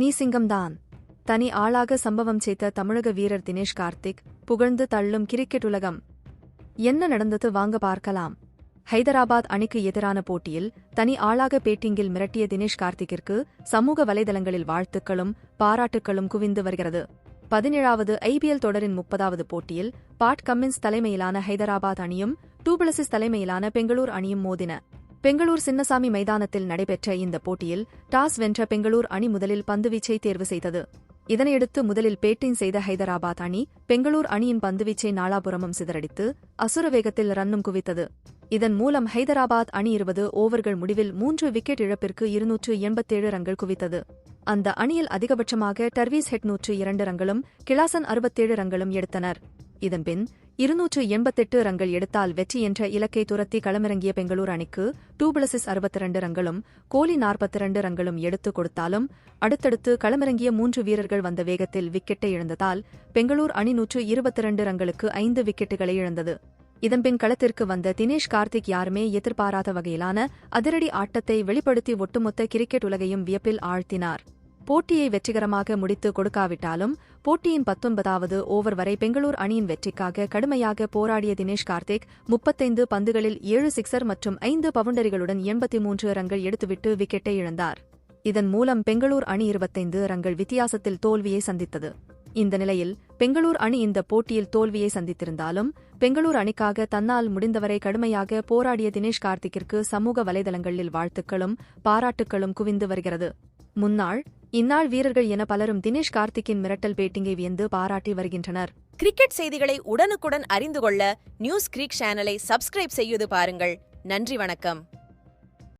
நீ சிங்கம்தான். தனி ஆளாக சம்பவம் செய்த தமிழக வீரர் தினேஷ் கார்த்திக் புகழ்ந்து தள்ளும் கிரிக்கெட் உலகம். என்ன நடந்தது வாங்க பார்க்கலாம். ஹைதராபாத் அணிக்கு எதிரான போட்டியில் தனி ஆளாக பேட்டிங்கில் மிரட்டிய தினேஷ் கார்த்திக்கிற்கு சமூக வலைதளங்களில் வாழ்த்துக்களும் பாராட்டுக்களும் குவிந்து வருகிறது. 17வது ஐபிஎல் தொடரின் 30வது போட்டியில் பாட் கம்மின்ஸ் தலைமையிலான ஹைதராபாத் அணியும் டூபிளசிஸ் தலைமையிலான பெங்களூர் அணியும் மோதின. பெங்களூர் சின்னசாமி மைதானத்தில் நடைபெற்ற இந்த போட்டியில் டாஸ் வென்ற பெங்களூர் அணி முதலில் பந்துவீச்சை தேர்வு செய்தது. இதனையடுத்து முதலில் பேட்டிங் செய்த ஹைதராபாத் அணி பெங்களூர் அணியின் பந்துவீச்சை நாலாபுரமும் சிதறடித்து அசுர வேகத்தில் ரன்னும் குவித்தது. இதன் மூலம் ஹைதராபாத் அணி 20 ஓவர்கள் முடிவில் 3 விக்கெட் இழப்பிற்கு 287 ரன்கள் குவித்தது. அந்த அணியில் அதிகபட்சமாக டர்வீஸ் ஹெட் 102 ரன்களும் கிளாசன் 67 ரன்களும் எடுத்தனர். இதன்பின் 288 ரன்கள் எடுத்தால் வெற்றி என்ற இலக்கை துரத்தி களமிறங்கிய பெங்களூர் அணிக்கு டூபிளசிஸ் 62 ரன்களும் கோலி 42 ரன்களும் எடுத்துக் கொடுத்தாலும் அடுத்தடுத்து களமிறங்கிய 3 வீரர்கள் வந்த வேகத்தில் விக்கெட்டை இழந்ததால் பெங்களூர் அணி 122 ரன்களுக்கு 5 விக்கெட்டுகளை இழந்தது. இதன்பின் களத்திற்கு வந்த தினேஷ் கார்த்திக் யாருமே எதிர்பாராத வகையிலான அதிரடி ஆட்டத்தை வெளிப்படுத்தி ஒட்டுமொத்த கிரிக்கெட் உலகையும் வியப்பில் ஆழ்த்தினார். போட்டியை வெற்றிகரமாக முடித்து கொடுக்காவிட்டாலும் போட்டியின் 19வது ஓவர் வரை பெங்களூர் அணியின் வெற்றிக்காக கடுமையாக போராடிய தினேஷ் கார்த்திக் 35 பந்துகளில் 7 சிக்சர் மற்றும் 5 பவுண்டரிகளுடன் 83 ரன்கள் எடுத்துவிட்டு விக்கெட்டை இழந்தார். இதன் மூலம் பெங்களூர் அணி 25 ரன்கள் வித்தியாசத்தில் தோல்வியை சந்தித்தது. இந்த நிலையில் பெங்களூர் அணி இந்த போட்டியில் தோல்வியை சந்தித்திருந்தாலும் பெங்களூர் அணிக்காக தன்னால் முடிந்தவரை கடுமையாக போராடிய தினேஷ் கார்த்திக்கிற்கு சமூக வலைதளங்களில் வாழ்த்துக்களும் பாராட்டுக்களும் குவிந்து வருகிறது. முன்னாள் இந்நாள் வீரர்கள் என பலரும் தினேஷ் கார்த்திக்கின் மிரட்டல் பேட்டிங்கை வியந்து பாராட்டி வருகின்றனர். கிரிக்கெட் செய்திகளை உடனுக்குடன் அறிந்து கொள்ள நியூஸ் கிரிக் சேனலை சப்ஸ்கிரைப் செய்து பாருங்கள். நன்றி, வணக்கம்.